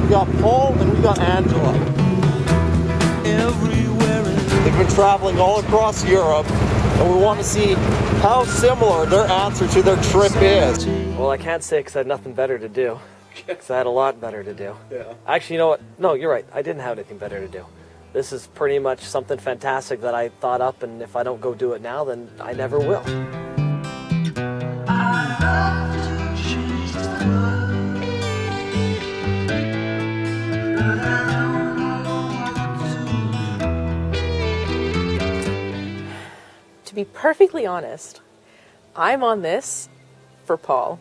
We got Paul and we got Angela. They've been traveling all across Europe, and we want to see how similar their answer to their trip is. Well, I can't say because I had nothing better to do. Because I had a lot better to do. Yeah. Actually, you know what? No, you're right. I didn't have anything better to do. This is pretty much something fantastic that I thought up, and if I don't go do it now, then I never will. To be perfectly honest, I'm on this for Paul.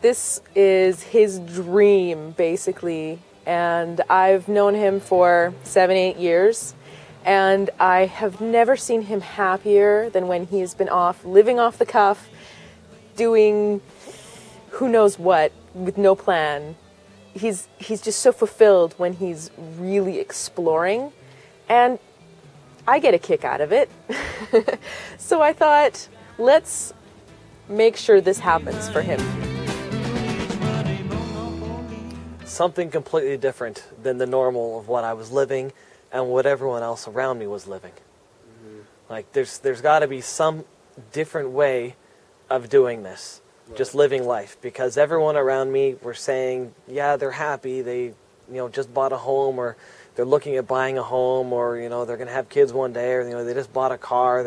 This is his dream, basically, and I've known him for 7-8 years, and I have never seen him happier than when he's been off, living off the cuff, doing who knows what, with no plan. He's just so fulfilled when he's really exploring, and I get a kick out of it. So I thought, let's make sure this happens for him. Something completely different than the normal of what I was living and what everyone else around me was living. Like, there's got to be some different way of doing this, just living life, because everyone around me were saying, yeah, they're happy, they just bought a home, or they're looking at buying a home, or they're going to have kids one day, or they just bought a car.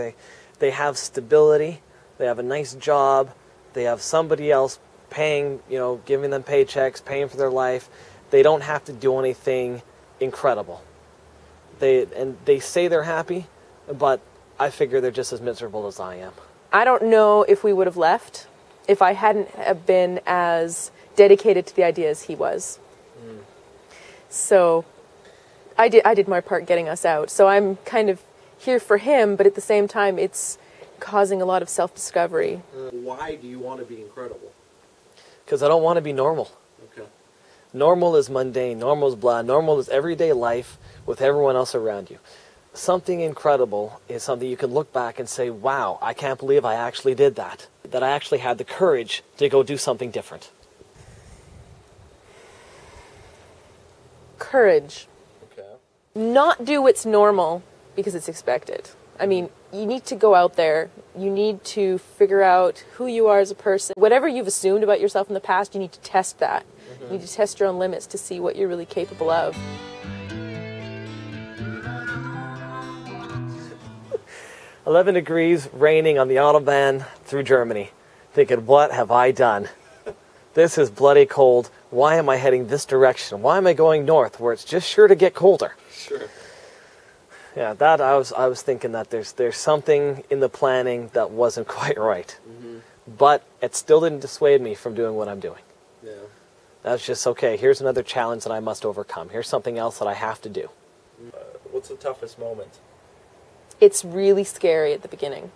They have stability, they have a nice job, they have somebody else paying, giving them paychecks, paying for their life. They don't have to do anything incredible. They say they're happy, but I figure they're just as miserable as I am. I don't know if we would have left if I hadn't have been as dedicated to the idea as he was. So I did my part getting us out. So I'm kind of here for him, but at the same time, it's causing a lot of self-discovery. Why do you want to be incredible? Because I don't want to be normal. Okay. Normal is mundane. Normal is blah. Normal is everyday life with everyone else around you. Something incredible is something you can look back and say, wow, I can't believe I actually did that. That I actually had the courage to go do something different. Courage. Okay. Not do what's normal because it's expected. I mean, you need to go out there. You need to figure out who you are as a person. Whatever you've assumed about yourself in the past, you need to test that. You need to test your own limits to see what you're really capable of. "11 degrees, raining on the Autobahn through Germany. Thinking, what have I done? This is bloody cold. Why am I heading this direction? Why am I going north where it's just sure to get colder?" Sure. Yeah, that I was thinking that there's something in the planning that wasn't quite right. But it still didn't dissuade me from doing what I'm doing. Yeah. That's just, okay, here's another challenge that I must overcome. Here's something else that I have to do. What's the toughest moment? It's really scary at the beginning.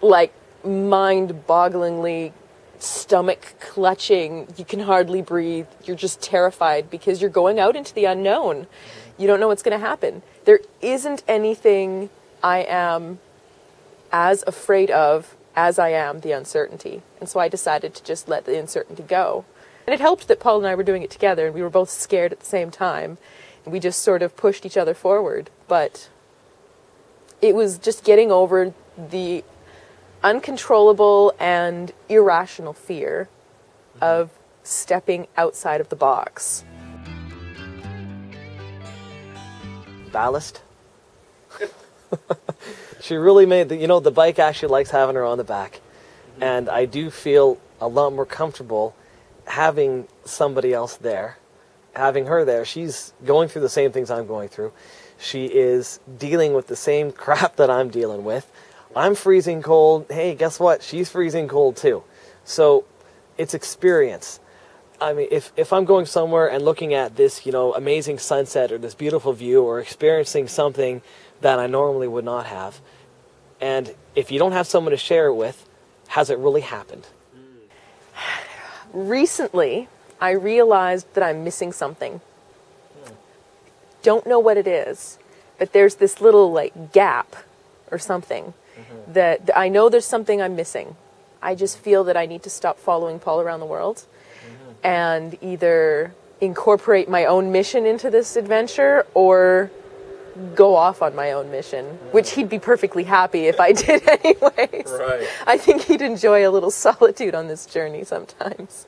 Like, mind-bogglingly, stomach-clutching, you can hardly breathe, you're just terrified because you're going out into the unknown. You don't know what's going to happen. There isn't anything I am as afraid of as I am the uncertainty. And so I decided to just let the uncertainty go. And it helped that Paul and I were doing it together, and we were both scared at the same time. And we just sort of pushed each other forward. But it was just getting over the uncontrollable and irrational fear of stepping outside of the box. Ballast. She really made the bike actually likes having her on the back. And I do feel a lot more comfortable having somebody else there, having her there. She's going through the same things I'm going through. She is dealing with the same crap that I'm dealing with. I'm freezing cold. Hey, guess what? She's freezing cold too. So it's experience. I mean, if I'm going somewhere and looking at this, amazing sunset or this beautiful view or experiencing something that I normally would not have, and if you don't have someone to share it with, has it really happened? Recently, I realized that I'm missing something. Don't know what it is, but there's this little, gap or something that I know there's something I'm missing. I just feel that I need to stop following Paul around the world and either incorporate my own mission into this adventure or go off on my own mission, which he'd be perfectly happy if I did anyways. Right. I think he'd enjoy a little solitude on this journey sometimes.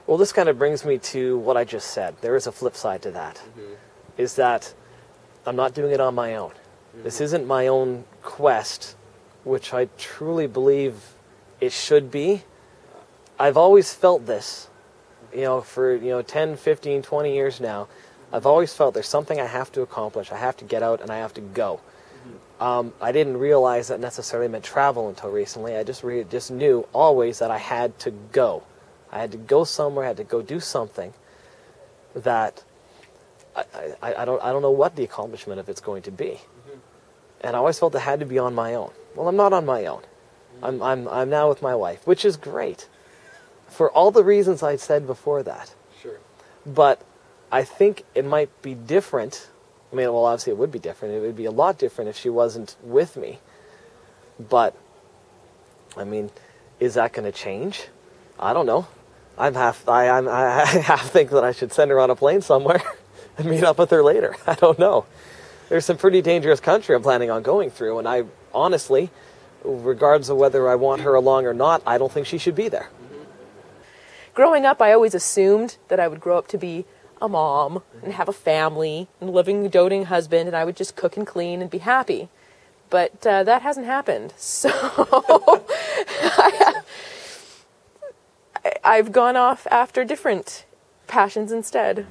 Well, this kind of brings me to what I just said. There is a flip side to that, is that I'm not doing it on my own. This isn't my own quest, which I truly believe it should be. I've always felt this, for 10, 15, 20 years now. I've always felt there's something I have to accomplish. I have to get out and I have to go. I didn't realize that necessarily meant travel until recently. I just knew always that I had to go. I had to go somewhere. I had to go do something that I don't know what the accomplishment of it's going to be. And I always felt it had to be on my own. Well, I'm not on my own. I'm now with my wife, which is great, for all the reasons I said before that. Sure. But I think it might be different. I mean, well, obviously it would be different. It would be a lot different if she wasn't with me. But, I mean, is that going to change? I don't know. I half think that I should send her on a plane somewhere and meet up with her later. I don't know. There's some pretty dangerous country I'm planning on going through, and I honestly, regardless of whether I want her along or not, I don't think she should be there. Growing up, I always assumed that I would grow up to be a mom and have a family and a living, doting husband, and I would just cook and clean and be happy. But that hasn't happened. So I've gone off after different passions instead.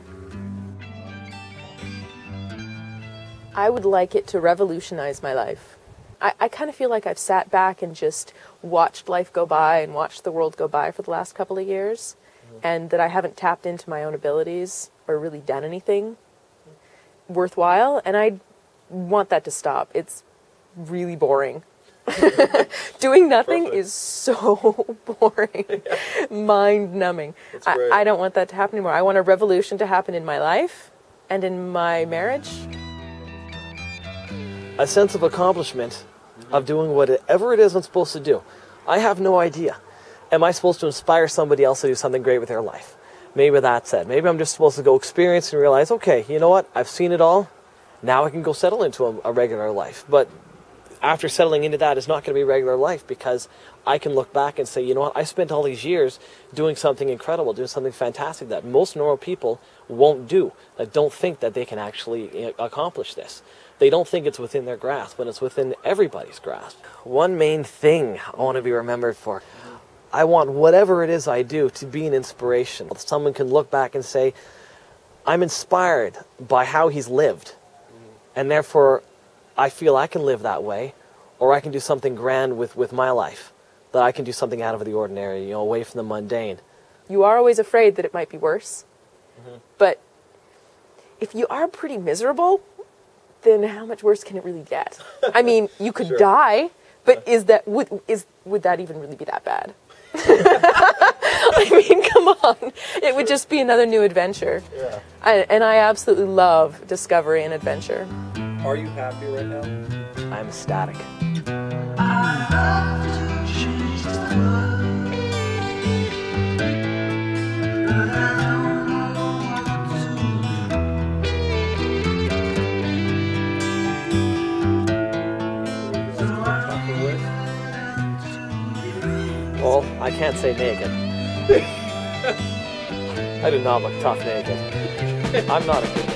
I would like it to revolutionize my life. I kind of feel like I've sat back and just watched life go by and watched the world go by for the last couple of years, and that I haven't tapped into my own abilities or really done anything worthwhile, and I want that to stop. It's really boring. Doing nothing is so boring, mind-numbing. I don't want that to happen anymore. I want a revolution to happen in my life and in my marriage. A sense of accomplishment of doing whatever it is I'm supposed to do. I have no idea. Am I supposed to inspire somebody else to do something great with their life? Maybe that's it. Maybe I'm just supposed to go experience and realize, okay, you know what? I've seen it all. Now I can go settle into a regular life. But after settling into that, it's not going to be regular life, because I can look back and say, you know what? I spent all these years doing something incredible, doing something fantastic that most normal people won't do, that don't think that they can actually accomplish this. They don't think it's within their grasp, but it's within everybody's grasp. One main thing I want to be remembered for, I want whatever it is I do to be an inspiration. Someone can look back and say, I'm inspired by how he's lived, and therefore I feel I can live that way, or I can do something grand with my life, that I can do something out of the ordinary, away from the mundane. You are always afraid that it might be worse, but if you are pretty miserable, then how much worse can it really get? I mean, you could die, but would that even really be that bad? I mean, come on. It would just be another new adventure. Yeah. And I absolutely love discovery and adventure. Are you happy right now? I'm ecstatic. Well, I can't say naked. I do not look tough naked. I'm not a good